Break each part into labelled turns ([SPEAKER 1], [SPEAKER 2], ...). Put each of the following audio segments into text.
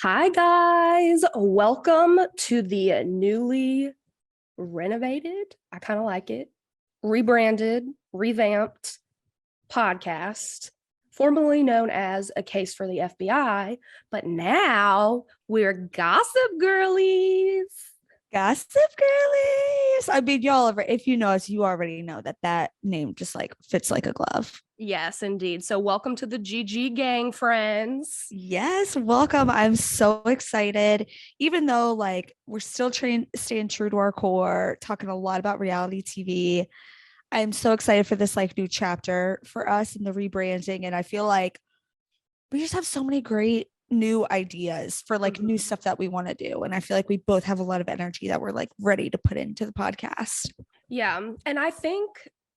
[SPEAKER 1] Hi, guys. Welcome to the newly renovated, I kind of like it, rebranded, revamped podcast, formerly known as A Case for the FBI, but now we're Gossip Girlies.
[SPEAKER 2] Gossip Girlies. I mean, y'all, if you know us, you already know that name just like fits like a glove.
[SPEAKER 1] Yes, indeed. So, welcome to the GG gang, friends.
[SPEAKER 2] Yes, welcome. I'm so excited. Even though like we're still staying true to our core, talking a lot about reality TV. I'm so excited for this like new chapter for us in the rebranding. And I feel like we just have so many great new ideas for like new stuff that we want to do. And I feel like we both have a lot of energy that we're like ready to put into the podcast.
[SPEAKER 1] Yeah. And I think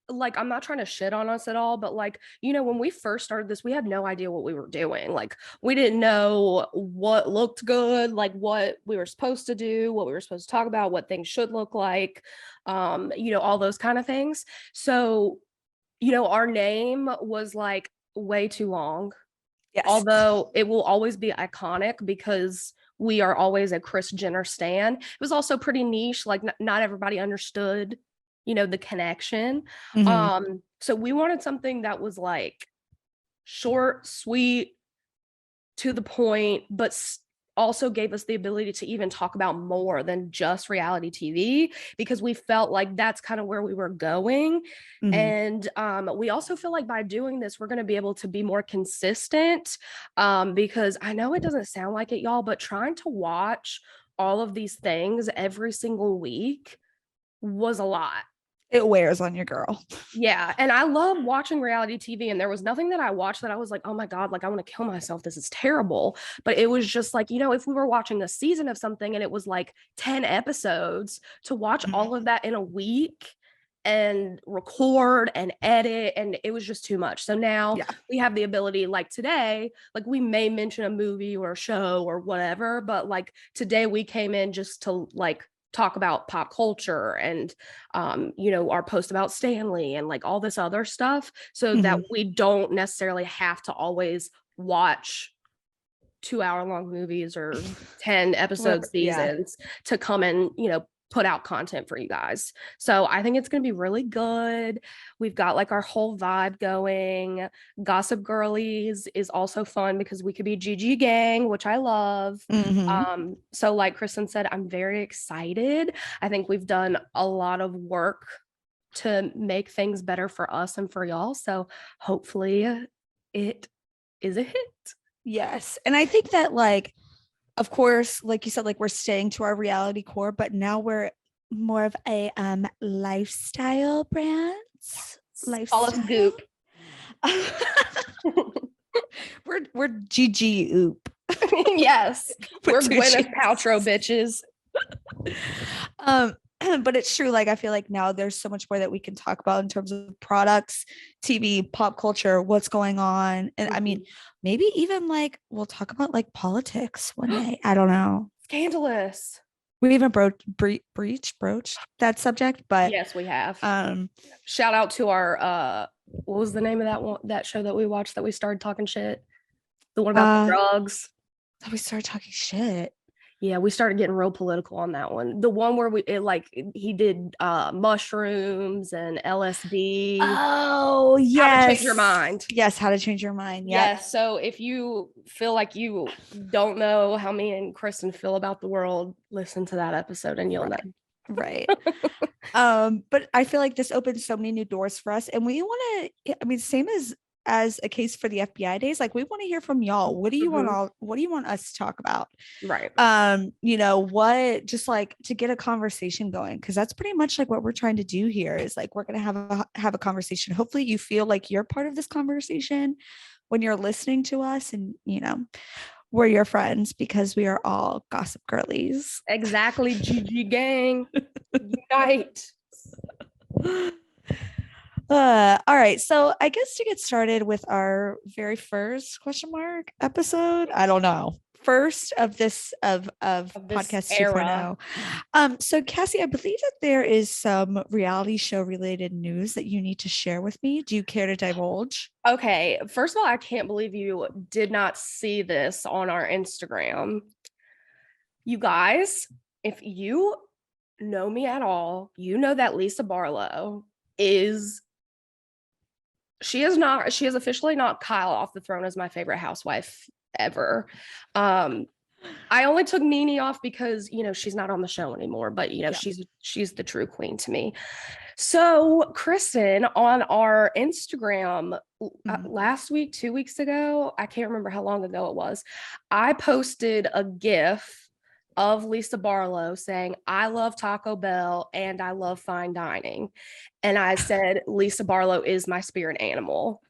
[SPEAKER 1] like I'm not trying to shit on us at all, but like, when we first started this, we had no idea what we were doing. Like we didn't know what looked good, like what we were supposed to do, what we were supposed to talk about, what things should look like, all those kind of things. So, our name was like way too long.
[SPEAKER 2] Yes.
[SPEAKER 1] Although it will always be iconic because we are always a Kris Jenner stan. It was also pretty niche, like not everybody understood, the connection. So we wanted something that was like short, sweet, to the point, but also gave us the ability to even talk about more than just reality TV because we felt like that's kind of where we were going. And we also feel like by doing this, we're going to be able to be more consistent because I know it doesn't sound like it, y'all, but trying to watch all of these things every single week was a lot.
[SPEAKER 2] It wears on your girl.
[SPEAKER 1] Yeah. And I love watching reality TV. And there was nothing that I watched that I was like, oh my God, like I want to kill myself. This is terrible. But it was just like, if we were watching a season of something and it was like 10 episodes, to watch all of that in a week and record and edit, and it was just too much. So now we have the ability, like today, like we may mention a movie or a show or whatever, but like today we came in just to like talk about pop culture and our post about Stanley and like all this other stuff, so that we don't necessarily have to always watch 2-hour long movies or 10 episode seasons to come and put out content for you guys. So I think it's going to be really good. We've got like our whole vibe going. Gossip Girlies is also fun because we could be GG gang, which I love. So like Kristen said, I'm very excited. I think we've done a lot of work to make things better for us and for y'all. So hopefully it is a hit.
[SPEAKER 2] Yes. And I think that like, of course, like you said, like we're staying to our reality core, but now we're more of a lifestyle brand.
[SPEAKER 1] Call us Goop.
[SPEAKER 2] we're GG Oop.
[SPEAKER 1] Yes. We're Gwyneth Paltrow bitches.
[SPEAKER 2] But it's true. Like, I feel like now there's so much more that we can talk about in terms of products, TV, pop culture, what's going on. And I mean, maybe even like we'll talk about like politics one day. I don't know.
[SPEAKER 1] Scandalous.
[SPEAKER 2] We even broached that subject, but
[SPEAKER 1] yes, we have. Shout out to our what was the name of that show that we watched that we started talking shit? The one about the drugs.
[SPEAKER 2] We started talking shit.
[SPEAKER 1] Yeah, we started getting real political on that one. The one where he did mushrooms and LSD.
[SPEAKER 2] Oh, yes.
[SPEAKER 1] How to Change Your Mind.
[SPEAKER 2] Yes, How to Change Your Mind. Yep.
[SPEAKER 1] Yes. So if you feel like you don't know how me and Kristen feel about the world, listen to that episode and you'll know.
[SPEAKER 2] Right. But I feel like this opens so many new doors for us. And we want to, I mean, same as A Case for the FBI days, like we want to hear from y'all. What do you want us to talk about?
[SPEAKER 1] Right.
[SPEAKER 2] What, just like to get a conversation going, because that's pretty much like what we're trying to do here is like we're gonna have a conversation. Hopefully you feel like you're part of this conversation when you're listening to us, and we're your friends because we are all Gossip Girlies.
[SPEAKER 1] Exactly. GG gang. Unite.
[SPEAKER 2] All right, so I guess to get started with our very first question mark episode, I don't know, first of this of
[SPEAKER 1] this
[SPEAKER 2] podcast
[SPEAKER 1] era.
[SPEAKER 2] 2.0. So Cassie, I believe that there is some reality show related news that you need to share with me. Do you care to divulge?
[SPEAKER 1] Okay, first of all, I can't believe you did not see this on our Instagram. You guys, if you know me at all, you know that Lisa Barlow is she is officially not Kyle off the throne as my favorite housewife ever. I only took Nene off because, she's not on the show anymore, but
[SPEAKER 2] Yeah.
[SPEAKER 1] she's the true queen to me. So, Kristen, on our Instagram last week, 2 weeks ago, I can't remember how long ago it was, I posted a GIF of Lisa Barlow saying, I love Taco Bell and I love fine dining. And I said, Lisa Barlow is my spirit animal.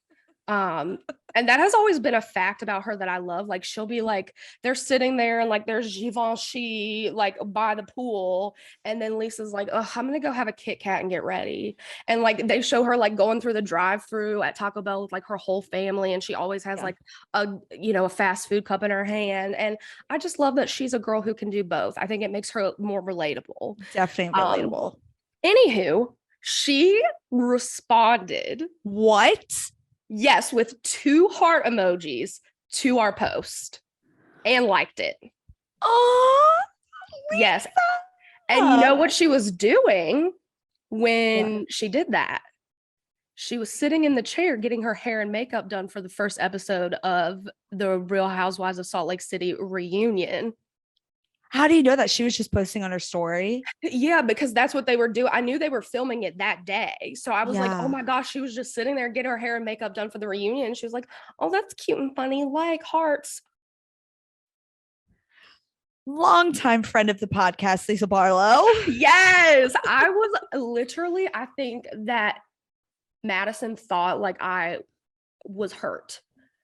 [SPEAKER 1] And that has always been a fact about her that I love. Like, she'll be like, they're sitting there and like there's Givenchy like by the pool, and then Lisa's like, oh, I'm gonna go have a Kit Kat and get ready. And like they show her like going through the drive-through at Taco Bell with like her whole family, and she always has like a fast food cup in her hand. And I just love that she's a girl who can do both. I think it makes her more relatable.
[SPEAKER 2] Definitely relatable.
[SPEAKER 1] Anywho, she responded,
[SPEAKER 2] what?
[SPEAKER 1] yes, with 2 heart emojis to our post and liked it.
[SPEAKER 2] Oh,
[SPEAKER 1] yes. And you know what she was doing when she did that? She was sitting in the chair getting her hair and makeup done for the first episode of the Real Housewives of Salt Lake City reunion.
[SPEAKER 2] How do you know that? She was just posting on her story?
[SPEAKER 1] Yeah, because that's what they were doing. I knew they were filming it that day. So I was like, oh my gosh, she was just sitting there getting her hair and makeup done for the reunion. She was like, oh, that's cute and funny, like hearts.
[SPEAKER 2] Longtime friend of the podcast, Lisa Barlow.
[SPEAKER 1] Yes, I was literally, I think that Madison thought like I was hurt.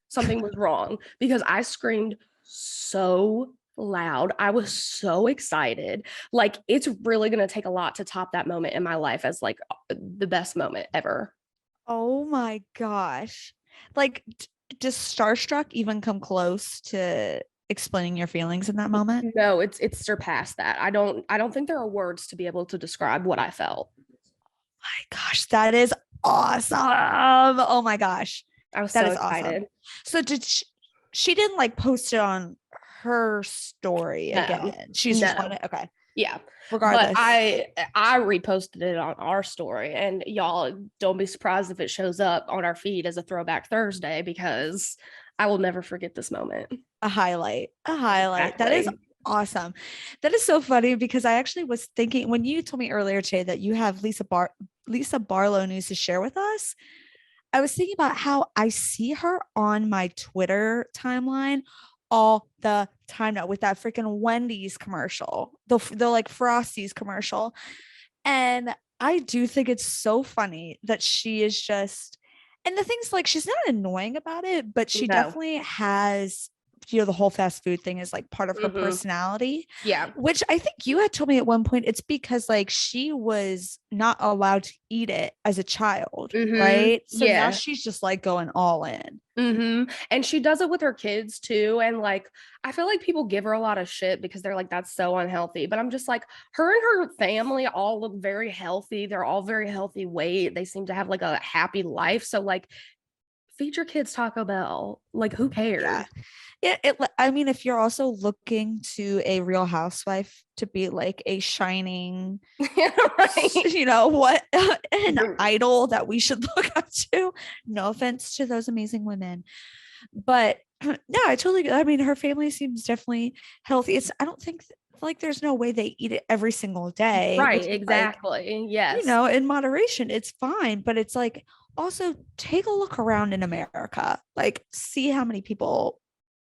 [SPEAKER 1] Something was wrong because I screamed so loud. I was so excited. Like, it's really going to take a lot to top that moment in my life as like the best moment ever.
[SPEAKER 2] Oh my gosh. Like, does starstruck even come close to explaining your feelings in that moment?
[SPEAKER 1] No, it's surpassed that. I don't think there are words to be able to describe what I felt.
[SPEAKER 2] My gosh, that is awesome. Oh my gosh.
[SPEAKER 1] I was
[SPEAKER 2] that
[SPEAKER 1] so
[SPEAKER 2] is
[SPEAKER 1] excited.
[SPEAKER 2] Awesome. So did she didn't like post it on her story again. She's just wanted okay.
[SPEAKER 1] Yeah.
[SPEAKER 2] Regardless.
[SPEAKER 1] But I reposted it on our story, and y'all don't be surprised if it shows up on our feed as a throwback Thursday, because I will never forget this moment.
[SPEAKER 2] A highlight. Exactly. That is awesome. That is so funny because I actually was thinking when you told me earlier today that you have Lisa Barlow news to share with us. I was thinking about how I see her on my Twitter timeline all the time now with that freaking Wendy's commercial, the like Frosties commercial. And I do think it's so funny that she is just, and the thing's like, she's not annoying about it, but she definitely has, the whole fast food thing is like part of her personality.
[SPEAKER 1] Yeah.
[SPEAKER 2] Which I think you had told me at one point, it's because like she was not allowed to eat it as a child, right? So now she's just like going all in.
[SPEAKER 1] And she does it with her kids too. And like, I feel like people give her a lot of shit because they're like, that's so unhealthy. But I'm just like, her and her family all look very healthy. They're all very healthy weight. They seem to have like a happy life. So like, feed your kids Taco Bell. Like, who cares?
[SPEAKER 2] Yeah, I mean, if you're also looking to a Real Housewife to be like a shining, right. What an idol that we should look up to. No offense to those amazing women, but yeah, I mean, her family seems definitely healthy. I don't think like there's no way they eat it every single day.
[SPEAKER 1] Right, exactly.
[SPEAKER 2] Like,
[SPEAKER 1] yes.
[SPEAKER 2] In moderation, it's fine, but it's like also take a look around in America. Like, see how many people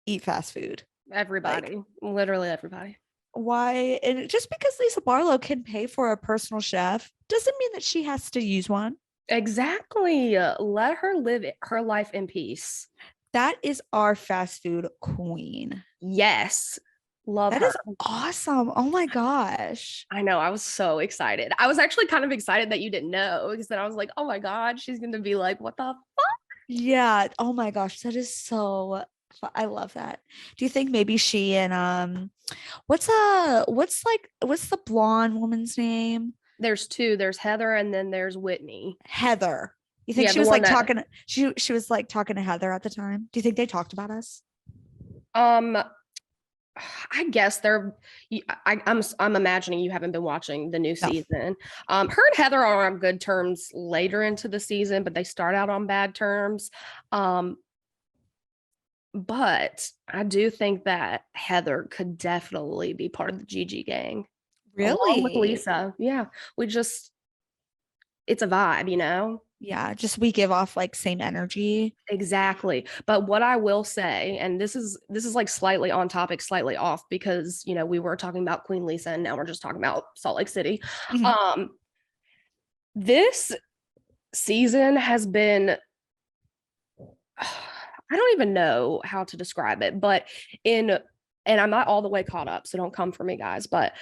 [SPEAKER 2] eat fast food.
[SPEAKER 1] Everybody, literally everybody.
[SPEAKER 2] Why? And just because Lisa Barlow can pay for a personal chef doesn't mean that she has to use one.
[SPEAKER 1] Exactly. Let her live her life in peace.
[SPEAKER 2] That is our fast food queen.
[SPEAKER 1] Yes. Love her.
[SPEAKER 2] That is awesome. Oh my gosh.
[SPEAKER 1] I know. I was so excited. I was actually kind of excited that you didn't know, because then I was like, oh my God, she's going to be like, what the fuck?
[SPEAKER 2] Yeah. Oh my gosh. That is so I love that. Do you think maybe she and what's the blonde woman's name?
[SPEAKER 1] There's two. There's Heather and then there's Whitney.
[SPEAKER 2] Heather. You think
[SPEAKER 1] Yeah,
[SPEAKER 2] she
[SPEAKER 1] the
[SPEAKER 2] was
[SPEAKER 1] one
[SPEAKER 2] like
[SPEAKER 1] that
[SPEAKER 2] talking she was like talking to Heather at the time? Do you think they talked about us?
[SPEAKER 1] um I guess they're I'm imagining you haven't been watching the new
[SPEAKER 2] No.
[SPEAKER 1] season. Her and Heather are on good terms later into the season, but they start out on bad terms. Um, but I do think that Heather could definitely be part of the Gigi gang along with
[SPEAKER 2] Really?
[SPEAKER 1] Lisa. Yeah, we just it's a vibe, you know?
[SPEAKER 2] Yeah, just we give off like same energy.
[SPEAKER 1] Exactly. But what I will say, and this is like slightly on topic, slightly off, because you know, we were talking about Queen Lisa and now we're just talking about Salt Lake City.
[SPEAKER 2] Mhm.
[SPEAKER 1] Um, this season has been I don't even know how to describe it, but in and I'm not all the way caught up, so don't come for me, guys, but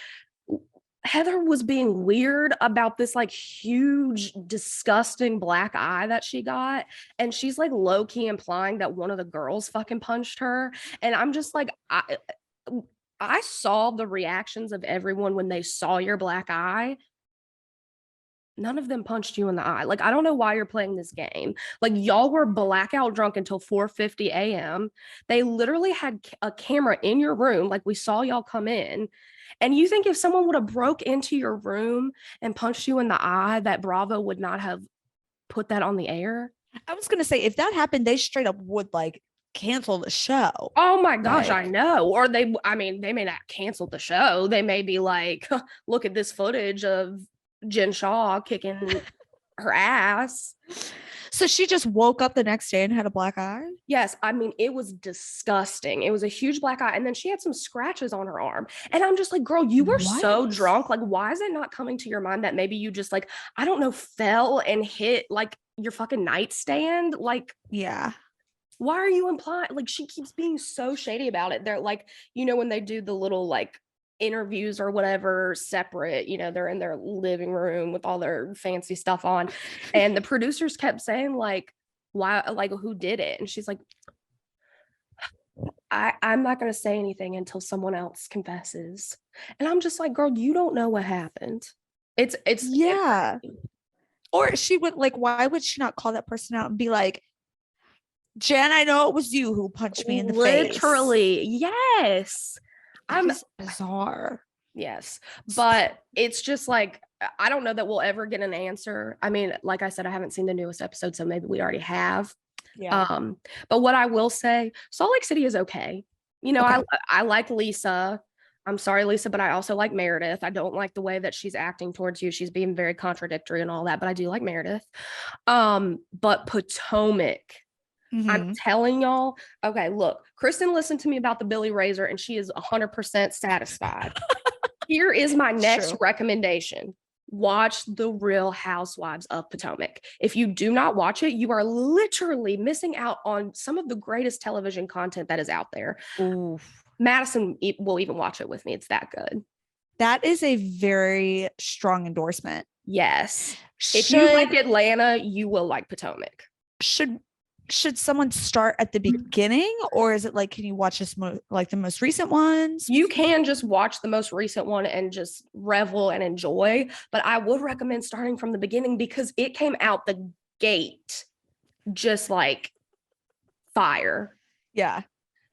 [SPEAKER 1] Heather was being weird about this like huge, disgusting black eye that she got. And she's like low key implying that one of the girls fucking punched her. And I'm just like, I saw the reactions of everyone when they saw your black eye. None of them punched you in the eye. Like, I don't know why you're playing this game. Like, y'all were blackout drunk until 4:50 a.m. They literally had a camera in your room. Like, we saw y'all come in. And you think if someone would have broke into your room and punched you in the eye, that Bravo would not have put that on the air?
[SPEAKER 2] I was gonna say if that happened, they straight up would like cancel the show.
[SPEAKER 1] Oh my gosh, I
[SPEAKER 2] Like,
[SPEAKER 1] know. Or I mean, they may not cancel the show. They may be like, look at this footage of Jen Shaw kicking her ass.
[SPEAKER 2] so she just woke up the next day and had a black eye.
[SPEAKER 1] Yes, I mean, it was disgusting. It was a huge black eye. And then she had some scratches on her arm. And I'm just like, girl, you were
[SPEAKER 2] What?
[SPEAKER 1] so drunk. Like, why is it not coming to your mind that maybe you just, like, I don't know, fell and hit like your fucking nightstand? Like,
[SPEAKER 2] Yeah.
[SPEAKER 1] why are you implying? Like, she keeps being so shady about it. They're like, you know, when they do the little like interviews or whatever separate, you know, they're in their living room with all their fancy stuff on. And the producers kept saying, like, why, like, who did it? And she's like, I'm not going to say anything until someone else confesses. And I'm just like, girl, you don't know what happened. It's
[SPEAKER 2] Yeah. Or she would like, why would she not call that person out and be like, Jen, I know it was you who punched me in the face.
[SPEAKER 1] literally, yes.
[SPEAKER 2] That
[SPEAKER 1] I'm
[SPEAKER 2] is bizarre.
[SPEAKER 1] Yes. But it's just like, I don't know that we'll ever get an answer. I mean, like I said, I haven't seen the newest episode, so maybe we already have.
[SPEAKER 2] Yeah.
[SPEAKER 1] But what I will say, Salt Lake City is okay. You know,
[SPEAKER 2] Okay.
[SPEAKER 1] I like Lisa. I'm sorry, Lisa, but I also like Meredith. I don't like the way that she's acting towards you. She's being very contradictory and all that, but I do like Meredith. But Potomac, I'm
[SPEAKER 2] Mm-hmm.
[SPEAKER 1] telling y'all, okay, look, Kristen listened to me about the Billy Razor and she is 100% satisfied. Here is my
[SPEAKER 2] It's
[SPEAKER 1] next
[SPEAKER 2] true.
[SPEAKER 1] recommendation. Watch The Real Housewives of Potomac. If you do not watch it, you are literally missing out on some of the greatest television content that is out there.
[SPEAKER 2] Ooh.
[SPEAKER 1] Madison will even watch it with me. It's that good.
[SPEAKER 2] That is a very strong endorsement.
[SPEAKER 1] Yes. If you like
[SPEAKER 2] Should
[SPEAKER 1] Atlanta, you will like Potomac.
[SPEAKER 2] should should someone start at the beginning, or is it like can you watch this like the most recent ones?
[SPEAKER 1] You can just watch the most recent one and just revel and enjoy, but I would recommend starting from the beginning because it came out the gate just like fire.
[SPEAKER 2] Yeah.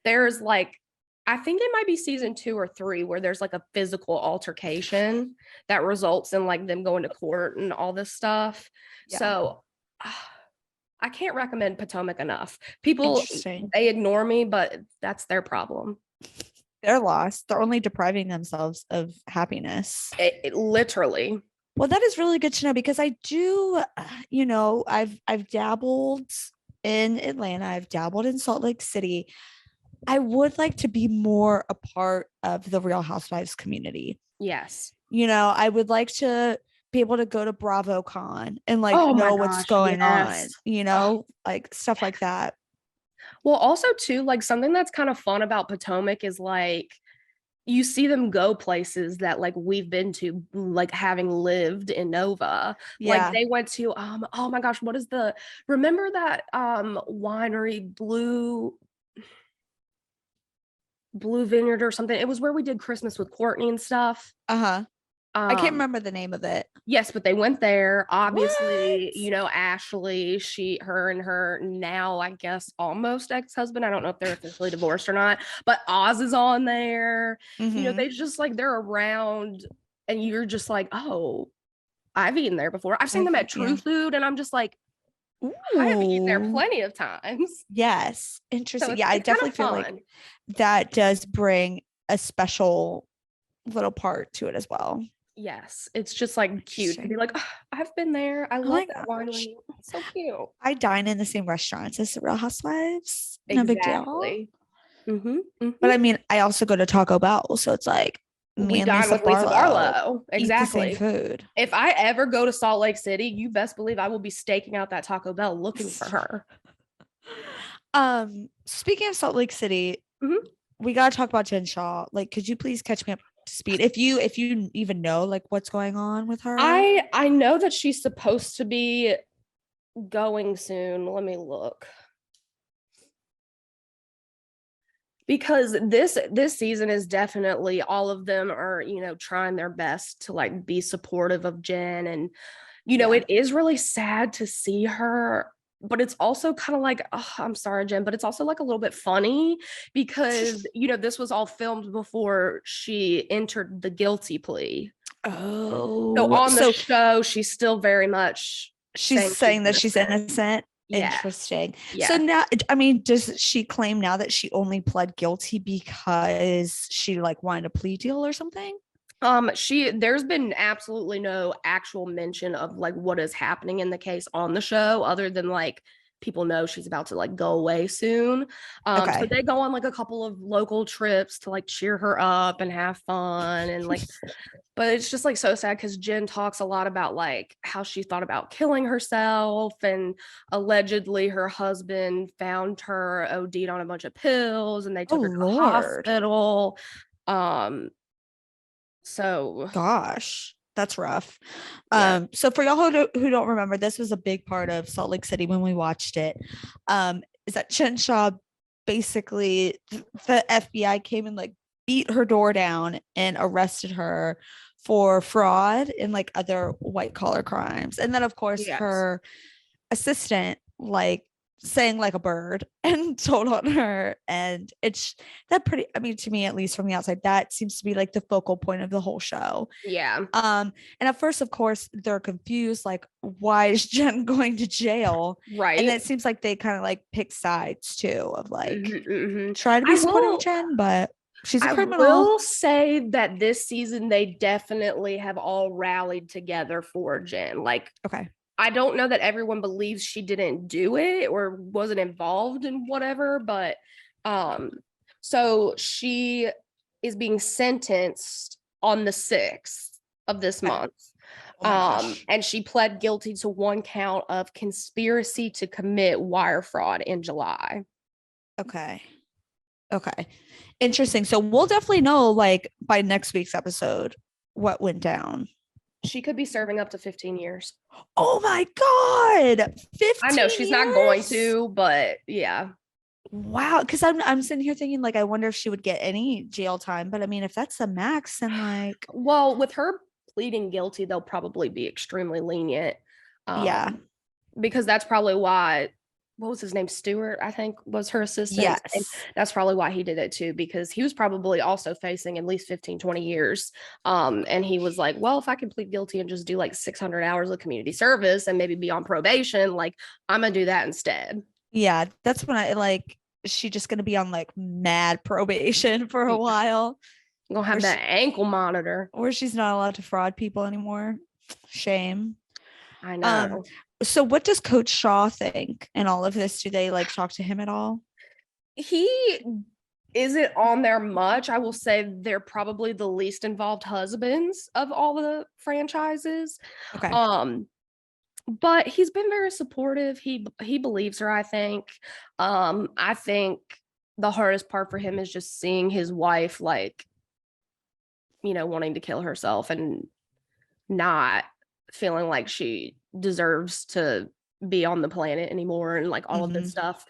[SPEAKER 1] There's like, I think it might be season 2 or 3 where there's like a physical altercation that results in like them going to court and all this stuff.
[SPEAKER 2] Yeah.
[SPEAKER 1] So I can't recommend Potomac enough. People,
[SPEAKER 2] Interesting.
[SPEAKER 1] they ignore me, but that's their problem.
[SPEAKER 2] They're lost. They're only depriving themselves of happiness.
[SPEAKER 1] It literally.
[SPEAKER 2] Well, that is really good to know because I do, I've dabbled in Atlanta. I've dabbled in Salt Lake City. I would like to be more a part of the Real Housewives community.
[SPEAKER 1] Yes.
[SPEAKER 2] I would like to be able to go to BravoCon and like
[SPEAKER 1] Oh my
[SPEAKER 2] know what's
[SPEAKER 1] gosh,
[SPEAKER 2] going
[SPEAKER 1] yes.
[SPEAKER 2] on, like stuff like that.
[SPEAKER 1] Well, also too, like something that's kind of fun about Potomac is like you see them go places that like we've been to, like having lived in Nova. Like
[SPEAKER 2] Yeah.
[SPEAKER 1] they went to oh my gosh, what is the remember that winery Blue Blue Vineyard or something. It was where we did Christmas with Courtney and stuff.
[SPEAKER 2] Uh-huh. I can't
[SPEAKER 1] Um,
[SPEAKER 2] remember the name of it.
[SPEAKER 1] yes, but they went there. Obviously,
[SPEAKER 2] What?
[SPEAKER 1] you know, Ashley, her and her now, I guess, almost ex-husband. I don't know if they're officially divorced or not, but Oz is on there. You know,
[SPEAKER 2] Mm-hmm.
[SPEAKER 1] they just like they're around and you're just like, oh, I've eaten there before. I've seen them at True
[SPEAKER 2] Yeah.
[SPEAKER 1] Food, and I'm just like, I've eaten there
[SPEAKER 2] Ooh.
[SPEAKER 1] plenty of times.
[SPEAKER 2] Yes.
[SPEAKER 1] So
[SPEAKER 2] Interesting.
[SPEAKER 1] it's
[SPEAKER 2] Yeah, I
[SPEAKER 1] it's kind
[SPEAKER 2] definitely
[SPEAKER 1] of
[SPEAKER 2] feel like
[SPEAKER 1] fun.
[SPEAKER 2] that does bring a special little part to it as well.
[SPEAKER 1] Yes, it's just like cute to be
[SPEAKER 2] Interesting.
[SPEAKER 1] like, oh, I've been there. I
[SPEAKER 2] Oh
[SPEAKER 1] love
[SPEAKER 2] my
[SPEAKER 1] that
[SPEAKER 2] gosh.
[SPEAKER 1] winery. It's so cute.
[SPEAKER 2] I dine in the same restaurants as the Real Housewives. No big deal.
[SPEAKER 1] Exactly. Mm-hmm.
[SPEAKER 2] But I
[SPEAKER 1] Mm-hmm.
[SPEAKER 2] mean, I also go to Taco Bell. So it's like me
[SPEAKER 1] We
[SPEAKER 2] and
[SPEAKER 1] dine
[SPEAKER 2] Lisa
[SPEAKER 1] with Lisa
[SPEAKER 2] Barlow
[SPEAKER 1] Barlow.
[SPEAKER 2] eat the same
[SPEAKER 1] Exactly.
[SPEAKER 2] food.
[SPEAKER 1] If I ever go to Salt Lake City, you best believe I will be staking out that Taco Bell looking for her.
[SPEAKER 2] Speaking of Salt Lake City,
[SPEAKER 1] Mhm.
[SPEAKER 2] we gotta talk about Jen Shaw. Like, could you please catch me up to speed? If you even know like what's going on with her?
[SPEAKER 1] I know that she's supposed to be going soon. Let me look. Because this season is definitely all of them are, you know, trying their best to like be supportive of Jen, and you know,
[SPEAKER 2] Yeah.
[SPEAKER 1] it is really sad to see her, but it's also kind of like, oh, I'm sorry, Jen, but it's also like a little bit funny because, you know, this was all filmed before she entered the guilty plea. So
[SPEAKER 2] Oh,
[SPEAKER 1] on the
[SPEAKER 2] so
[SPEAKER 1] show, she's still very much
[SPEAKER 2] she's
[SPEAKER 1] saying she's
[SPEAKER 2] saying that she's
[SPEAKER 1] innocent.
[SPEAKER 2] innocent.
[SPEAKER 1] Yes.
[SPEAKER 2] Interesting. So
[SPEAKER 1] Yes.
[SPEAKER 2] now, I mean, does she claim now that she only pled guilty because she like wanted a plea deal or something?
[SPEAKER 1] There's been absolutely no actual mention of like what is happening in the case on the show, other than like people know she's about to like go away soon. So
[SPEAKER 2] Okay.
[SPEAKER 1] they go on like a couple of local trips to like cheer her up and have fun and like, but it's just like so sad because Jen talks a lot about like how she thought about killing herself, and allegedly her husband found her OD'd on a bunch of pills and they
[SPEAKER 2] Oh
[SPEAKER 1] took her to the
[SPEAKER 2] Lord.
[SPEAKER 1] hospital. Um, so
[SPEAKER 2] Gosh, that's rough.
[SPEAKER 1] yeah.
[SPEAKER 2] So for y'all who don't remember, this was a big part of Salt Lake City when we watched it. Is that Chen Shaw basically the FBI came and like beat her door down and arrested her for fraud and like other white collar crimes. And then of course
[SPEAKER 1] Yes.
[SPEAKER 2] her assistant like sang like a bird and told on her, and it's that pretty, I mean, to me at least from the outside, that seems to be like the focal point of the whole show.
[SPEAKER 1] Yeah.
[SPEAKER 2] And at first of course they're confused, like why is Jen going to jail? And then
[SPEAKER 1] Right.
[SPEAKER 2] it seems like they kind of like pick sides too of like
[SPEAKER 1] Hmm.
[SPEAKER 2] try to be
[SPEAKER 1] I
[SPEAKER 2] supportive of
[SPEAKER 1] will
[SPEAKER 2] Jen, but she's a
[SPEAKER 1] I
[SPEAKER 2] criminal.
[SPEAKER 1] will say that this season they definitely have all rallied together for Jen. Like
[SPEAKER 2] Okay.
[SPEAKER 1] I don't know that everyone believes she didn't do it or wasn't involved in whatever, but um so she is being sentenced on the 6th of this
[SPEAKER 2] Okay.
[SPEAKER 1] month.
[SPEAKER 2] Oh my gosh.
[SPEAKER 1] And she pled guilty to one count of conspiracy to commit wire fraud in July.
[SPEAKER 2] Okay. Okay. Interesting. So we'll definitely know like by next week's episode what went down.
[SPEAKER 1] She could be serving up to 15 years.
[SPEAKER 2] Oh my God.
[SPEAKER 1] I know
[SPEAKER 2] 15
[SPEAKER 1] she's not going
[SPEAKER 2] years?
[SPEAKER 1] to, but yeah.
[SPEAKER 2] Wow. Because I'm sitting here thinking like I wonder if she would get any jail time. But I mean, if that's the max, then like
[SPEAKER 1] Well, with her pleading guilty, they'll probably be extremely lenient.
[SPEAKER 2] yeah.
[SPEAKER 1] Um, because that's probably why, what was his name? Stewart, I think, was her assistant. And
[SPEAKER 2] Yes.
[SPEAKER 1] that's probably why he did it too, because he was probably also facing at least 15, 20 years. And he was like, well, if I can plead guilty and just do like 600 hours of community service and maybe be on probation, like I'm going to do that instead.
[SPEAKER 2] Yeah. That's when I like she just gonna be on like mad probation for a while
[SPEAKER 1] I'm going to
[SPEAKER 2] where
[SPEAKER 1] have that
[SPEAKER 2] she
[SPEAKER 1] ankle monitor.
[SPEAKER 2] where she's not allowed to fraud people anymore. Shame.
[SPEAKER 1] I
[SPEAKER 2] Um,
[SPEAKER 1] know.
[SPEAKER 2] so what does Coach Shaw think in all of this? Do they like talk to him at all?
[SPEAKER 1] He isn't on there much. I will say they're probably the least involved husbands of all the franchises.
[SPEAKER 2] Okay.
[SPEAKER 1] Um, but he's been very supportive. He believes her, I think. I think the hardest part for him is just seeing his wife like, you know, wanting to kill herself and not feeling like she deserves to be on the planet anymore and like all of this
[SPEAKER 2] Mhm.
[SPEAKER 1] stuff.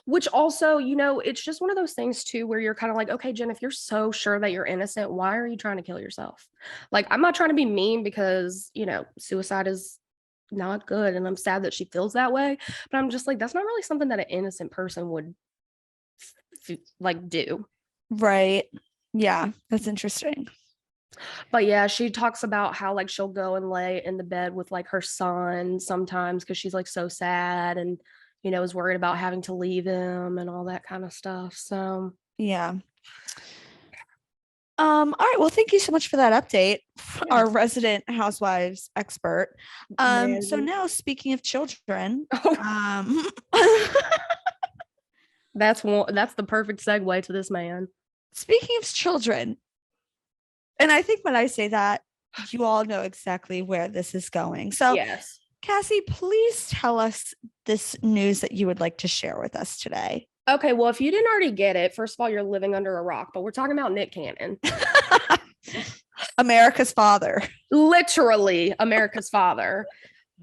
[SPEAKER 1] Which also, it's just one of those things too where you're kind of like, okay, Jen, if you're so sure that you're innocent, why are you trying to kill yourself? Like, I'm not trying to be mean because, suicide is not good and I'm sad that she feels that way, but I'm just like, that's not really something that an innocent person would like do.
[SPEAKER 2] Right. Yeah, that's interesting.
[SPEAKER 1] But yeah, she talks about how like she'll go and lay in the bed with like her son sometimes because she's like so sad and is worried about having to leave him and all that kind of stuff. So
[SPEAKER 2] Yeah. All right. Well, thank you so much for that update,
[SPEAKER 1] yeah,
[SPEAKER 2] our resident housewives expert. So
[SPEAKER 1] man.
[SPEAKER 2] now speaking of children,
[SPEAKER 1] Oh,
[SPEAKER 2] um,
[SPEAKER 1] that's the perfect segue to this man.
[SPEAKER 2] speaking of children, and I think when I say that, you all know exactly where this is going. So,
[SPEAKER 1] Yes.
[SPEAKER 2] Cassie, please tell us this news that you would like to share with us today.
[SPEAKER 1] Okay, well, if you didn't already get it, first of all, you're living under a rock, but we're talking about Nick Cannon.
[SPEAKER 2] America's father.
[SPEAKER 1] Literally America's father.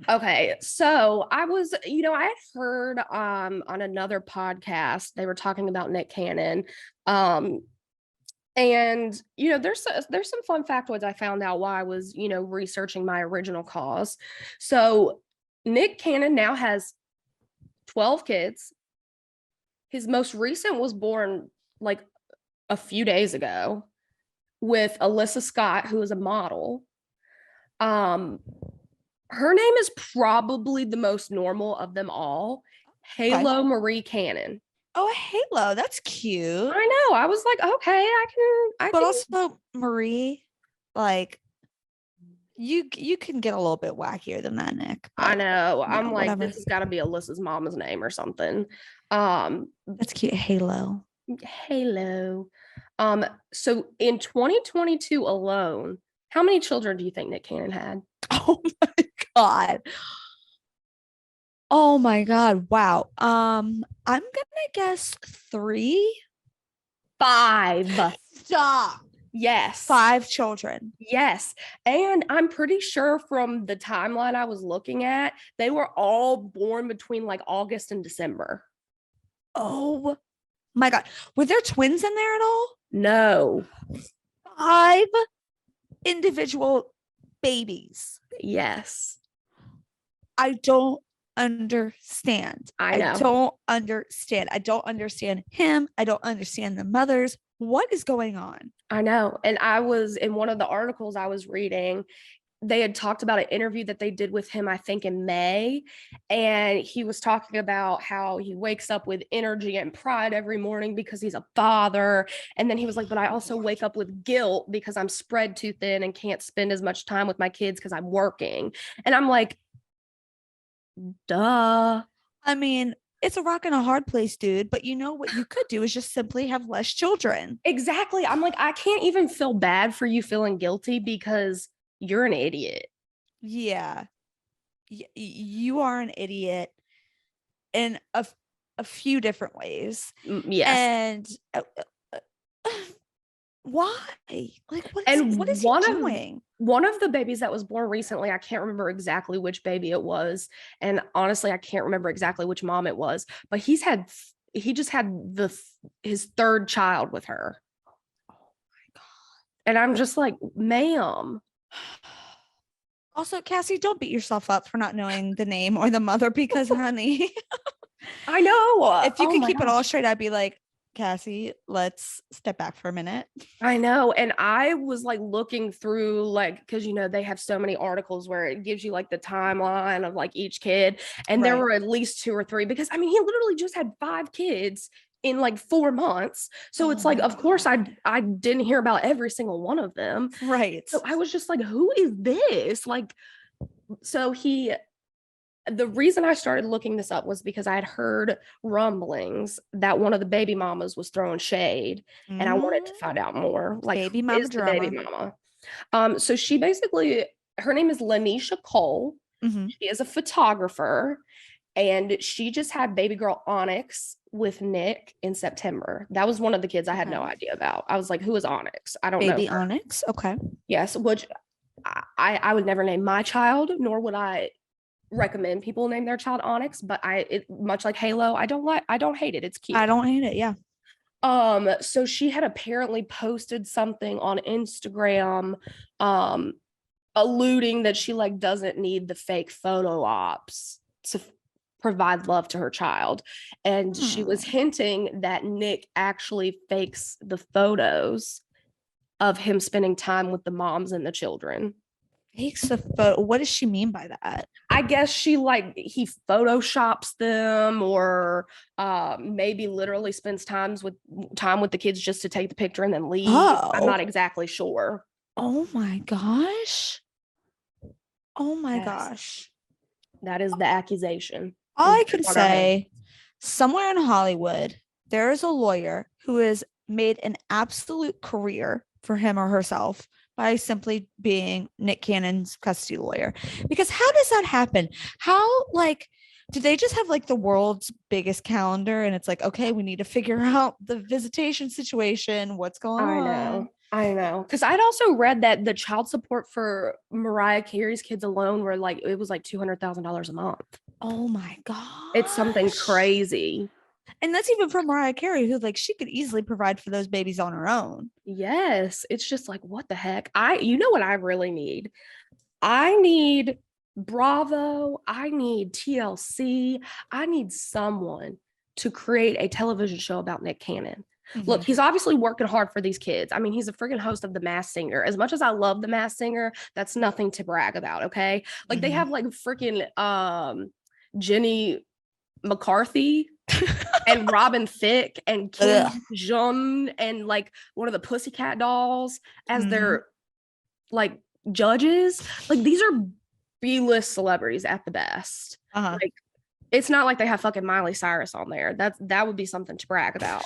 [SPEAKER 1] Okay, so I had heard on another podcast they were talking about Nick Cannon. And there's some fun factoids I found out while I was, researching my original cause. So Nick Cannon now has 12 kids. His most recent was born like a few days ago with Alyssa Scott, who is a model. Um, Her name is probably the most normal of them all.
[SPEAKER 2] Okay.
[SPEAKER 1] Halo Marie Cannon.
[SPEAKER 2] Oh, Halo. That's cute.
[SPEAKER 1] I know. I was like, okay, I
[SPEAKER 2] But
[SPEAKER 1] can.
[SPEAKER 2] also Marie, like you can get a little bit wackier than that, Nick.
[SPEAKER 1] I
[SPEAKER 2] But
[SPEAKER 1] know. I'm like,
[SPEAKER 2] whatever.
[SPEAKER 1] this has got to be Alyssa's mom's name or something.
[SPEAKER 2] That's cute. Halo.
[SPEAKER 1] Halo. So in 2022 alone, how many children do you think Nick Cannon had?
[SPEAKER 2] Oh my god. Oh my god. Wow. I'm gonna guess 3.
[SPEAKER 1] Five.
[SPEAKER 2] Stop.
[SPEAKER 1] Yes.
[SPEAKER 2] 5 children.
[SPEAKER 1] Yes. And I'm pretty sure from the timeline I was looking at, they were all born between like August and December.
[SPEAKER 2] Oh my god. Were there twins in there at all?
[SPEAKER 1] No.
[SPEAKER 2] 5 individual babies.
[SPEAKER 1] Yes.
[SPEAKER 2] I don't understand.
[SPEAKER 1] I
[SPEAKER 2] I
[SPEAKER 1] know.
[SPEAKER 2] don't understand. I don't understand him. I don't understand the mothers. What is going on?
[SPEAKER 1] I know. And I was in one of the articles I was reading, they had talked about an interview that they did with him, I think in May. And he was talking about how he wakes up with energy and pride every morning because he's a father. And then he was like, but I also wake up with guilt because I'm spread too thin and can't spend as much time with my kids because I'm working. And I'm like, duh.
[SPEAKER 2] I mean, it's a rock and a hard place, dude. But you know what you could do is just simply have less children.
[SPEAKER 1] Exactly. I'm like, I can't even feel bad for you feeling guilty because you're an idiot.
[SPEAKER 2] Yeah. You are an idiot in a few different ways.
[SPEAKER 1] Yes.
[SPEAKER 2] And why? Like,
[SPEAKER 1] And
[SPEAKER 2] what is he doing?
[SPEAKER 1] one of the babies that was born recently, I can't remember exactly which baby it was. And honestly, I can't remember exactly which mom it was, but he just had his third child with her.
[SPEAKER 2] Oh my God.
[SPEAKER 1] And I'm just like, ma'am.
[SPEAKER 2] Also, Cassie, don't beat yourself up for not knowing the name or the mother because, honey,
[SPEAKER 1] I know.
[SPEAKER 2] if you
[SPEAKER 1] Oh
[SPEAKER 2] could
[SPEAKER 1] my
[SPEAKER 2] keep it
[SPEAKER 1] gosh.
[SPEAKER 2] all straight, I'd be like, Cassie, let's step back for a minute.
[SPEAKER 1] I know. And I was like looking through like because they have so many articles where it gives you like the timeline of like each kid. And there
[SPEAKER 2] Right.
[SPEAKER 1] were at least 2 or 3 because I mean he literally just had 5 kids in like 4 months. So
[SPEAKER 2] Oh
[SPEAKER 1] it's like
[SPEAKER 2] my
[SPEAKER 1] of course
[SPEAKER 2] God.
[SPEAKER 1] I didn't hear about every single one of them.
[SPEAKER 2] Right.
[SPEAKER 1] So I was just like, who is this? Like, so the reason I started looking this up was because I had heard rumblings that one of the baby mamas was throwing shade, and I wanted to find out more. Like,
[SPEAKER 2] Baby
[SPEAKER 1] who
[SPEAKER 2] mama
[SPEAKER 1] is the baby
[SPEAKER 2] drama.
[SPEAKER 1] mama? So she basically, her name is Lanisha Cole.
[SPEAKER 2] Mhm.
[SPEAKER 1] She is a photographer, and she just had baby girl Onyx with Nick in September. That was one of the kids I had no
[SPEAKER 2] Okay.
[SPEAKER 1] idea about. I was like, who is Onyx? I don't know
[SPEAKER 2] Baby
[SPEAKER 1] her.
[SPEAKER 2] Onyx. Okay.
[SPEAKER 1] Yes, which I would never name my child, nor would I recommend people name their child Onyx, but much like Halo, I don't hate it. It's cute.
[SPEAKER 2] I don't hate it. Yeah.
[SPEAKER 1] So she had apparently posted something on Instagram, um, alluding that she like doesn't need the fake photo ops to provide love to her child. And she was hinting that Nick actually fakes the photos of him spending time with the moms and the children.
[SPEAKER 2] Takes the photo. What does she mean by that?
[SPEAKER 1] I guess he photoshops them, or maybe literally spends time with the kids just to take the picture and then leave. I'm
[SPEAKER 2] Oh.
[SPEAKER 1] not exactly sure.
[SPEAKER 2] Oh my gosh. Oh my
[SPEAKER 1] Yes,
[SPEAKER 2] gosh.
[SPEAKER 1] that is the accusation.
[SPEAKER 2] All I can say, somewhere in Hollywood, there is a lawyer who has made an absolute career for him or herself by simply being Nick Cannon's custody lawyer. Because how does that happen? How, like, do they just have like the world's biggest calendar and it's like, okay, we need to figure out the visitation situation, what's going on?
[SPEAKER 1] I know. Because I'd also read that the child support for Mariah Carey's kids alone were like, it was like $200,000 a month.
[SPEAKER 2] Oh my
[SPEAKER 1] It's something
[SPEAKER 2] gosh.
[SPEAKER 1] crazy.
[SPEAKER 2] And that's even from Mariah Carey, who like she could easily provide for those babies on her own.
[SPEAKER 1] Yes. It's just like, what the heck? You know what I really need? I need Bravo. I need TLC. I need someone to create a television show about Nick Cannon. Look, he's obviously working hard for these kids. I mean, he's a freaking host of The Masked Singer. As much as I love The Masked Singer, that's nothing to brag about, okay? Like they have like freaking Jenny McCarthy and Robin Thicke and Kim
[SPEAKER 2] Ugh.
[SPEAKER 1] Jong and like one of the Pussycat Dolls as
[SPEAKER 2] Mhm.
[SPEAKER 1] their like judges. Like these are B-list celebrities at the best.
[SPEAKER 2] Uh-huh.
[SPEAKER 1] Like it's not like they have fucking Miley Cyrus on there. That would be something to brag about.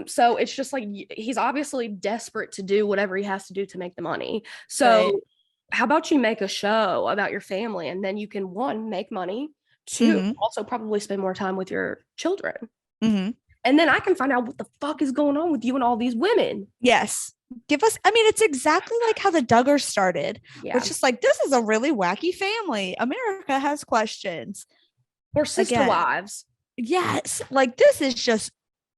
[SPEAKER 1] So it's just like he's obviously desperate to do whatever he has to do to make the money. So
[SPEAKER 2] Right.
[SPEAKER 1] how about you make a show about your family and then you can one, make money, two,
[SPEAKER 2] Mhm.
[SPEAKER 1] also probably spend more time with your children.
[SPEAKER 2] Mhm.
[SPEAKER 1] And then I can find out what the fuck is going on with you and all these women.
[SPEAKER 2] Yes. Give us, I mean, it's exactly like how the Duggars started.
[SPEAKER 1] Yeah.
[SPEAKER 2] Which is like, this is a really wacky family. America has questions.
[SPEAKER 1] Or sister
[SPEAKER 2] Again,
[SPEAKER 1] wives.
[SPEAKER 2] yes. Like this is just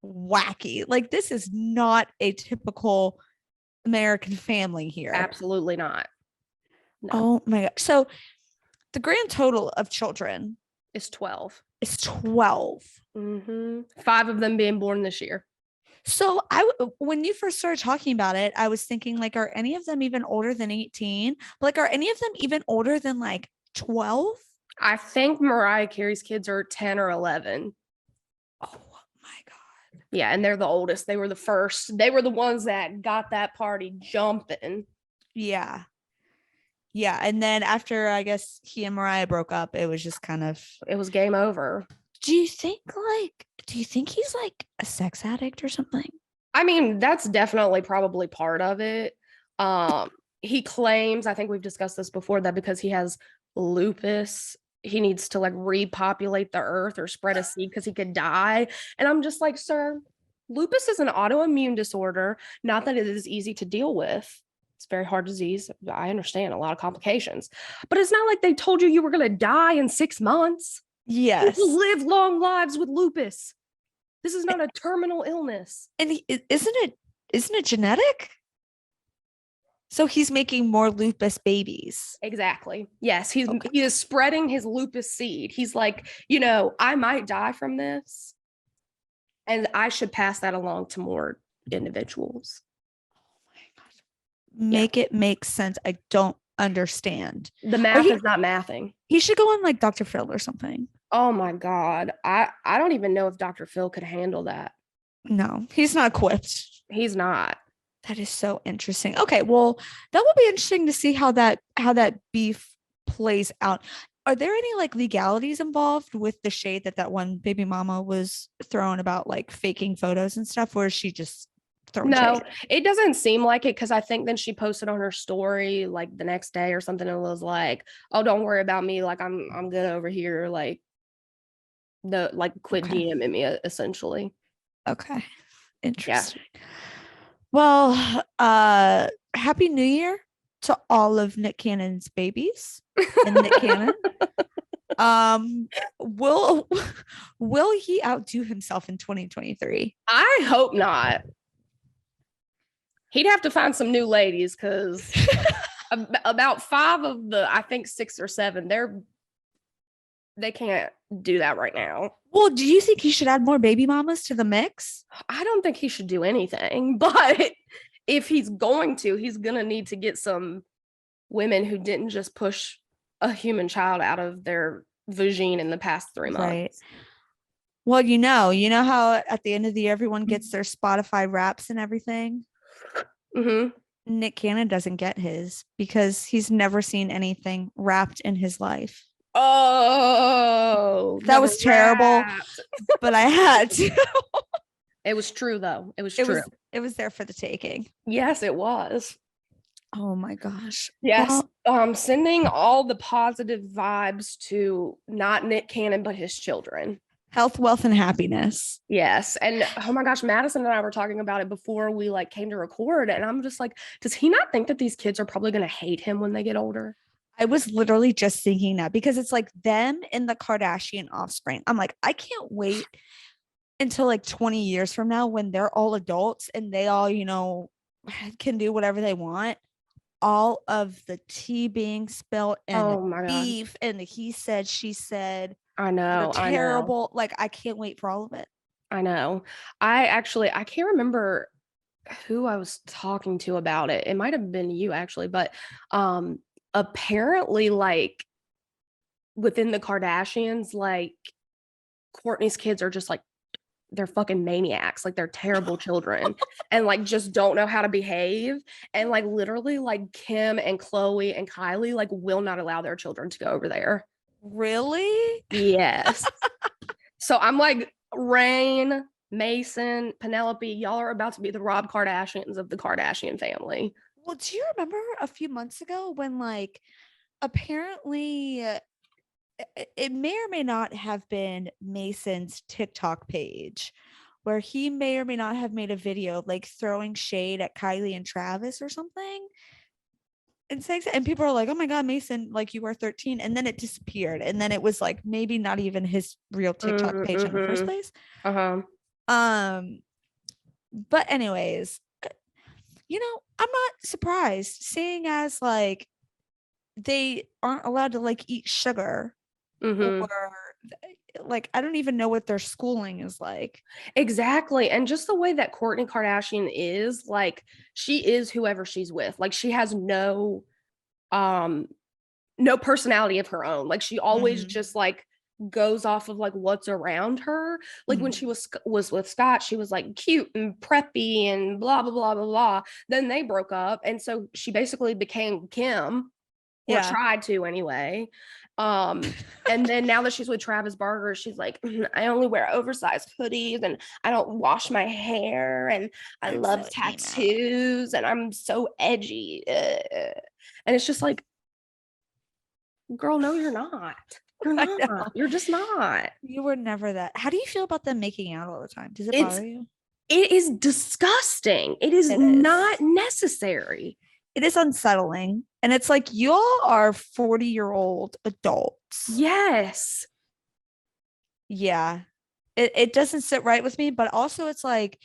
[SPEAKER 2] wacky. Like this is not a typical American family here.
[SPEAKER 1] Absolutely not. No.
[SPEAKER 2] Oh my God. So the grand total of children
[SPEAKER 1] It's 12.
[SPEAKER 2] is 12.
[SPEAKER 1] 5 of them being born this year.
[SPEAKER 2] So when you first started talking about it, I was thinking like, are any of them even older than 18? Like, are any of them even older than like 12?
[SPEAKER 1] I think Mariah Carey's kids are 10 or 11.
[SPEAKER 2] Oh my God.
[SPEAKER 1] Yeah, and they're the oldest. They were the first. They were the ones that got that party jumping.
[SPEAKER 2] Yeah. Yeah. And then after I guess he and Mariah broke up, it was just kind of,
[SPEAKER 1] It was game over.
[SPEAKER 2] do you think he's like a sex addict or something?
[SPEAKER 1] I mean, that's definitely probably part of it. He claims, I think we've discussed this before, that because he has lupus, he needs to like repopulate the earth or spread a seed because he could die. And I'm just like, sir, lupus is an autoimmune disorder. Not that it is easy to deal with. It's a very hard disease. I understand a lot of complications, but it's not like they told you were going to die in 6 months.
[SPEAKER 2] Yes.
[SPEAKER 1] People live long lives with lupus. This is not a terminal illness.
[SPEAKER 2] And isn't it genetic? So he's making more lupus babies.
[SPEAKER 1] Exactly. Yes, he is spreading his lupus seed. He's like, I might die from this, and I should pass that along to more individuals.
[SPEAKER 2] Oh my gosh. Make it make sense. I don't understand.
[SPEAKER 1] The math is not mathing.
[SPEAKER 2] He should go on like Dr. Phil or something.
[SPEAKER 1] Oh my God. I don't even know if Dr. Phil could handle that.
[SPEAKER 2] No, he's not equipped.
[SPEAKER 1] He's not.
[SPEAKER 2] That is so interesting. Okay, well, that will be interesting to see how that beef plays out. Are there any like legalities involved with the shade that one baby mama was throwing about like faking photos and stuff, or is she just throwing shade?
[SPEAKER 1] It doesn't seem like it, because I think then she posted on her story like the next day or something and was like, oh, don't worry about me, like I'm good over here, like quit DMing me essentially.
[SPEAKER 2] Okay, interesting. Yeah. Well, happy New Year to all of Nick Cannon's babies and Nick Cannon. Um, will will he outdo himself in 2023?
[SPEAKER 1] I hope not. He'd have to find some new ladies because about five of the, I think six or seven, they can't do that right now.
[SPEAKER 2] Well, do you think he should add more baby mamas to the mix?
[SPEAKER 1] I don't think he should do anything, but if he's going to, he's gonna need to get some women who didn't just push a human child out of their vagine in the past 3 months.
[SPEAKER 2] Right. Well, you know how at the end of the year everyone gets their Spotify wraps and everything.
[SPEAKER 1] Mm-hmm.
[SPEAKER 2] Nick Cannon doesn't get his because he's never seen anything wrapped in his life.
[SPEAKER 1] Oh,
[SPEAKER 2] that was terrible, but I had to.
[SPEAKER 1] It was true though. It was true.
[SPEAKER 2] It was there for the taking.
[SPEAKER 1] Yes, it was.
[SPEAKER 2] Oh my gosh.
[SPEAKER 1] Yes. Sending all the positive vibes to not Nick Cannon, but his children.
[SPEAKER 2] Health, wealth, and happiness.
[SPEAKER 1] Yes. And oh my gosh, Madison and I were talking about it before we like came to record. And I'm just like, does he not think that these kids are probably going to hate him when they get older?
[SPEAKER 2] I was literally just thinking that because it's like them and the Kardashian offspring. I'm like, I can't wait until like 20 years from now when they're all adults and they all, can do whatever they want. All of the tea being spilled and the beef and the he said, she said.
[SPEAKER 1] I know.
[SPEAKER 2] Terrible.
[SPEAKER 1] I know.
[SPEAKER 2] Like, I can't wait for all of it.
[SPEAKER 1] I know. I can't remember who I was talking to about it. It might have been you actually, but apparently like within the Kardashians, like Kourtney's kids are just like, they're fucking maniacs. Like they're terrible children and like just don't know how to behave. And like literally like Kim and Khloe and Kylie like will not allow their children to go over there.
[SPEAKER 2] Really?
[SPEAKER 1] Yes. So I'm like, Rain, Mason, Penelope, y'all are about to be the Rob Kardashians of the Kardashian family.
[SPEAKER 2] Well, do you remember a few months ago when like apparently it may or may not have been Mason's TikTok page where he may or may not have made a video like throwing shade at Kylie and Travis or something. And people are like, oh my God, Mason, like you were 13. And then it disappeared. And then it was like maybe not even his real TikTok page in the first place. But anyways, I'm not surprised seeing as like they aren't allowed to like eat sugar or like I don't even know what their schooling is like.
[SPEAKER 1] Exactly. And just the way that Kourtney Kardashian is, like she is whoever she's with. Like she has no personality of her own. Like she always just like goes off of like what's around her. Like when she was with Scott, she was like cute and preppy and blah blah blah blah blah. Then they broke up, and so she basically became Kim, or tried to anyway. And then now that she's with Travis Barker, she's like, I only wear oversized hoodies and I don't wash my hair and I love so tattoos and I'm so edgy. And it's just like, girl, no, you're not. You're not. You're just not.
[SPEAKER 2] You were never that. How do you feel about them making out all the time? Does it bother you?
[SPEAKER 1] It is disgusting. It is not necessary.
[SPEAKER 2] It is unsettling. And it's like, y'all are 40-year-old adults.
[SPEAKER 1] Yes.
[SPEAKER 2] Yeah. It doesn't sit right with me, but also it's like,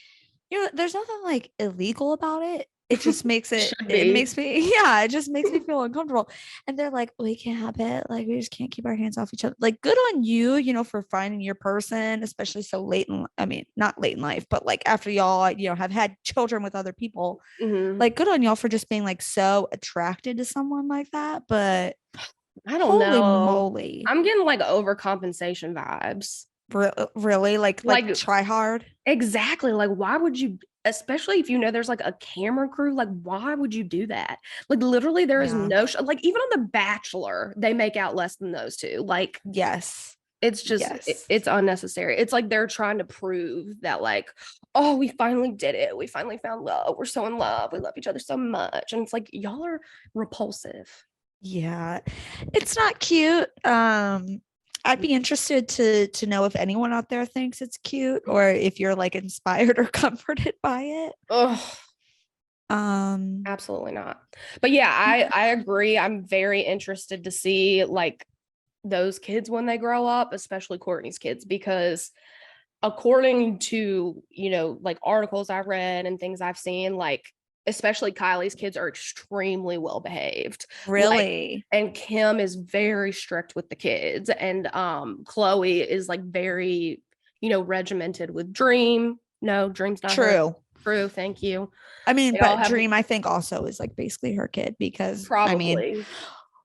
[SPEAKER 2] there's nothing like illegal about it. It just makes it makes me feel uncomfortable. And they're like, we can't have it. Like, we just can't keep our hands off each other. Like, good on you, for finding your person, especially so late not late in life, but like after y'all, have had children with other people. Like, good on y'all for just being like so attracted to someone like that. But
[SPEAKER 1] I don't know. Moly. I'm getting like overcompensation vibes.
[SPEAKER 2] Really? Like try hard?
[SPEAKER 1] Exactly. Like, why would you, especially if there's like a camera crew, like why would you do that? Like literally there is no like even on The Bachelor they make out less than those two. Like
[SPEAKER 2] yes,
[SPEAKER 1] it's just it's unnecessary. It's like they're trying to prove that like, oh, we finally did it, we finally found love, we're so in love, we love each other so much. And it's like, y'all are repulsive.
[SPEAKER 2] Yeah, it's not cute. I'd be interested to know if anyone out there thinks it's cute or if you're like inspired or comforted by it.
[SPEAKER 1] Absolutely not. But yeah, I agree. I'm very interested to see like those kids when they grow up, especially Courtney's kids, because according to, like articles I read and things I've seen, like especially Kylie's kids are extremely well behaved. Like,
[SPEAKER 2] Really?
[SPEAKER 1] and Kim is very strict with the kids, and Chloe is like very, regimented with Dream. No, Dream's not her.
[SPEAKER 2] True.
[SPEAKER 1] True, thank you.
[SPEAKER 2] I mean,
[SPEAKER 1] They all
[SPEAKER 2] but
[SPEAKER 1] have
[SPEAKER 2] Dream, I think, also is like basically her kid because I mean,
[SPEAKER 1] probably.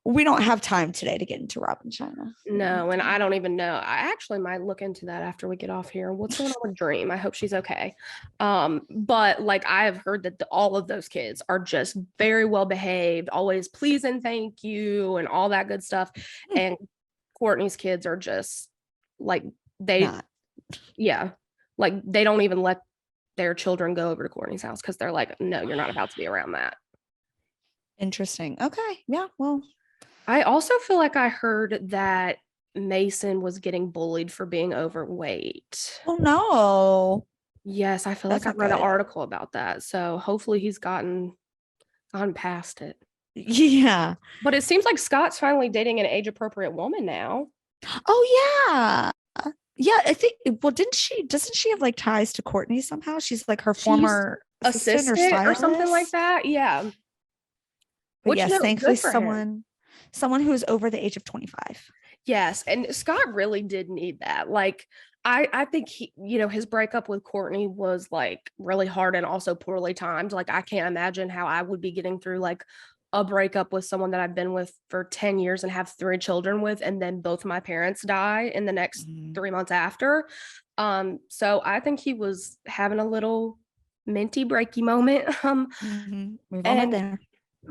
[SPEAKER 2] we don't have time today to get into Robin China.
[SPEAKER 1] No, and I don't even know. I actually might look into that after we get off here. What's going on with Dream? I hope she's okay. But like I have heard that all of those kids are just very well behaved, always please and thank you, and all that good stuff. And Courtney's kids are just like
[SPEAKER 2] Not.
[SPEAKER 1] yeah, like they don't even let their children go over to Courtney's house because they're like, no, you're not about to be around that.
[SPEAKER 2] Interesting. Okay. Yeah. Well,
[SPEAKER 1] I also feel like I heard that Mason was getting bullied for being overweight.
[SPEAKER 2] oh no.
[SPEAKER 1] Yes, I feel
[SPEAKER 2] That's
[SPEAKER 1] like I
[SPEAKER 2] not
[SPEAKER 1] read an
[SPEAKER 2] good.
[SPEAKER 1] article about that. So hopefully he's gotten past it.
[SPEAKER 2] Yeah.
[SPEAKER 1] But it seems like Scott's finally dating an age appropriate woman now.
[SPEAKER 2] Oh yeah. Yeah, I think well, doesn't she have like ties to Courtney somehow? She's like her
[SPEAKER 1] She's
[SPEAKER 2] former assistant or
[SPEAKER 1] assistant or something like
[SPEAKER 2] stylist.
[SPEAKER 1] that. Yeah.
[SPEAKER 2] But
[SPEAKER 1] Which,
[SPEAKER 2] yes, thankfully
[SPEAKER 1] good for him.
[SPEAKER 2] someone who is over the age of 25.
[SPEAKER 1] Yes, and Scott really did need that. Like I think he, his breakup with Courtney was like really hard and also poorly timed. Like I can't imagine how I would be getting through like a breakup with someone that I've been with for 10 years and have 3 children with, and then both of my parents die in the next 3 months after. So I think he was having a little minty breaky moment.
[SPEAKER 2] We've all been
[SPEAKER 1] And
[SPEAKER 2] there.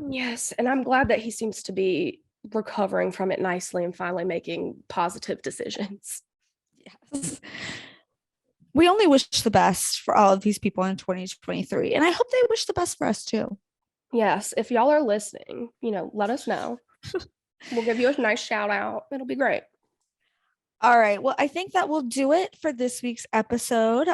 [SPEAKER 1] yes, and I'm glad that he seems to be recovering from it nicely and finally making positive decisions.
[SPEAKER 2] Yes. We only wish the best for all of these people in 2023. And I hope they wish the best for us too.
[SPEAKER 1] Yes, if y'all are listening, let us know. We'll give you a nice shout out. It'll be great.
[SPEAKER 2] All right. Well, I think that will do it for this week's episode.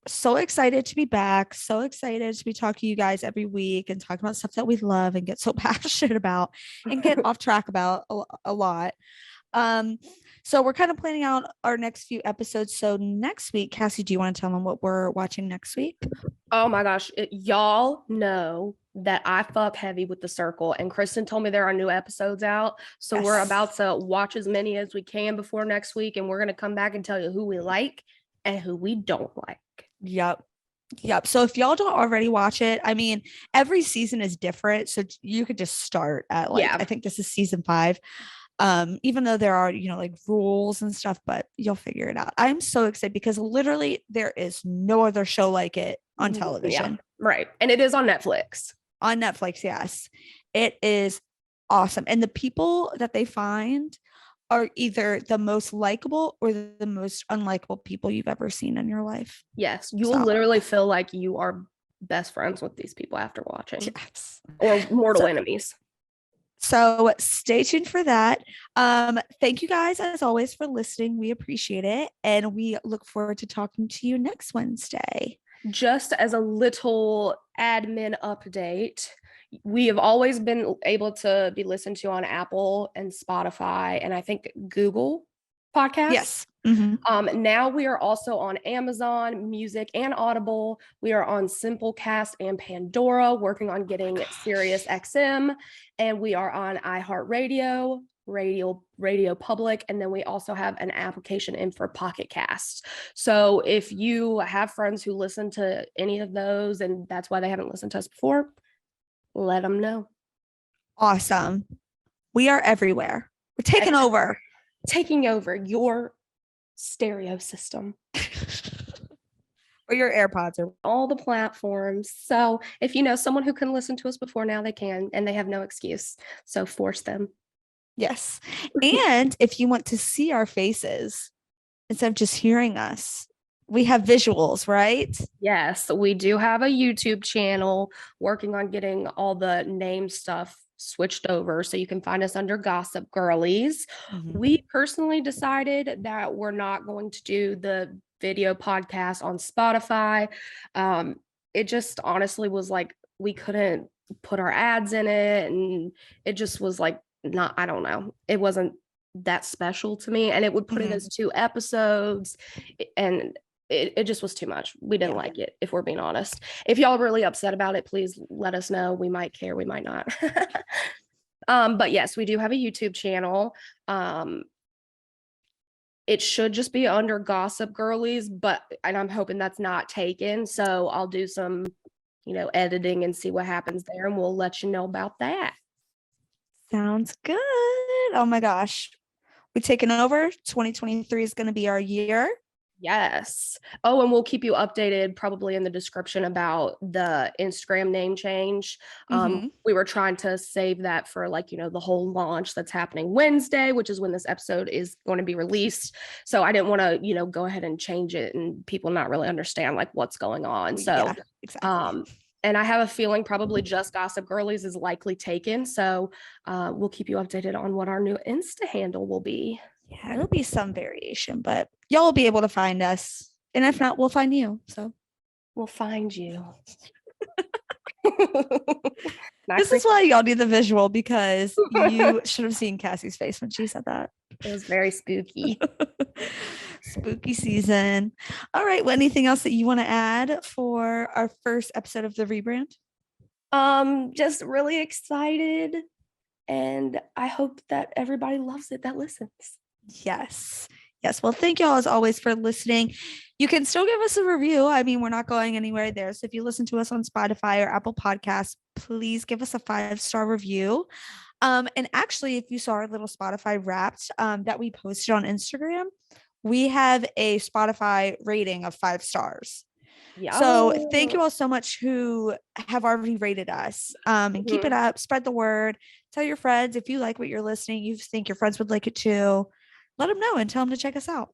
[SPEAKER 2] So excited to be back. So excited to be talking to you guys every week and talking about stuff that we love and get so passionate about and get off track about a lot. So we're kind of planning out our next few episodes. So next week, Cassie, do you want to tell them what we're watching next week?
[SPEAKER 1] Oh my gosh, y'all know that I fuck heavy with The Circle, and Kristen told me there are new episodes out. So
[SPEAKER 2] Yes.
[SPEAKER 1] we're about to watch as many as we can before next week, and we're going to come back and tell you who we like and who we don't like.
[SPEAKER 2] Yep. Yep. So if y'all don't already watch it, I mean, every season is different. So you could just start at like, I think this is season 5. Even though there are, like rules and stuff, but you'll figure it out. I'm so excited because literally there is no other show like it on television.
[SPEAKER 1] Yeah, right. And it is on Netflix.
[SPEAKER 2] On Netflix, yes. It is awesome. And the people that they find are either the most likable or the most unlikable people you've ever seen in your life.
[SPEAKER 1] Yes, you will literally feel like you are best friends with these people after watching.
[SPEAKER 2] Yes.
[SPEAKER 1] Or mortal enemies.
[SPEAKER 2] So stay tuned for that. Thank you guys, as always, for listening. We appreciate it. And we look forward to talking to you next Wednesday.
[SPEAKER 1] Just as a little admin update, we have always been able to be listened to on Apple and Spotify, and I think Google Podcasts.
[SPEAKER 2] Yes. Mm-hmm.
[SPEAKER 1] Now we are also on Amazon Music and Audible. We are on Simplecast and Pandora, working on getting Sirius XM, and we are on iHeartRadio, Radio Public, and then we also have an application in for Pocket Casts. So if you have friends who listen to any of those and that's why they haven't listened to us before, let them know.
[SPEAKER 2] Awesome. We are everywhere. We're taking over
[SPEAKER 1] your stereo system
[SPEAKER 2] or your AirPods or
[SPEAKER 1] all the platforms. So if you know someone who can listen to us before, now they can, and they have no excuse. So force them.
[SPEAKER 2] Yes. And if you want to see our faces instead of just hearing us, we have visuals, right?
[SPEAKER 1] Yes, we do have a YouTube channel, working on getting all the name stuff switched over so you can find us under Gossip Girlies. Mm-hmm. We personally decided that we're not going to do the video podcast on Spotify. It just honestly was like we couldn't put our ads in it, and it just was like not, I don't know. It wasn't that special to me, and it would put it as 2 episodes, and it just was too much. We didn't like it, if we're being honest. If y'all are really upset about it, please let us know. We might care, we might not. But yes, we do have a YouTube channel. It should just be under Gossip Girlies, and I'm hoping that's not taken. So I'll do some, editing and see what happens there, and we'll let you know about that.
[SPEAKER 2] Sounds good. Oh my gosh. We taking over. 2023 is going to be our year.
[SPEAKER 1] Yes. Oh, and we'll keep you updated probably in the description about the Instagram name change. We were trying to save that for the whole launch that's happening Wednesday, which is when this episode is going to be released. So I didn't want to, go ahead and change it and people not really understand what's going on. So
[SPEAKER 2] yeah, exactly.
[SPEAKER 1] And I have a feeling probably just Gossip Girlies is likely taken. So we'll keep you updated on what our new Insta handle will be.
[SPEAKER 2] Yeah, it'll be some variation, but y'all will be able to find us. And if not, we'll find you. So
[SPEAKER 1] we'll find you.
[SPEAKER 2] This is why y'all need the visual, because you should have seen Cassie's face when she said that.
[SPEAKER 1] It was very spooky.
[SPEAKER 2] Spooky season. All right. Well, anything else that you want to add for our first episode of the rebrand?
[SPEAKER 1] Just really excited. And I hope that everybody loves it that listens.
[SPEAKER 2] Yes. Yes. Well, thank y'all as always for listening. You can still give us a review. I mean, we're not going anywhere there. So if you listen to us on Spotify or Apple Podcasts, please give us a 5-star review. And actually, if you saw our little Spotify Wrapped that we posted on Instagram, we have a Spotify rating of 5 stars. Yeah. So thank you all so much who have already rated us. And keep it up. Spread the word. Tell your friends if you like what you're listening, you think your friends would like it too. Let them know and tell them to check us out.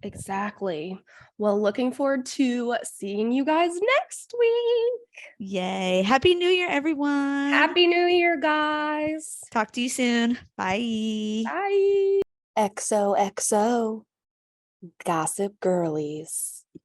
[SPEAKER 1] Exactly. Well, looking forward to seeing you guys next week.
[SPEAKER 2] Yay. Happy New Year, everyone.
[SPEAKER 1] Happy New Year, guys.
[SPEAKER 2] Talk to you soon. Bye.
[SPEAKER 1] Bye. XOXO Gossip Girlies.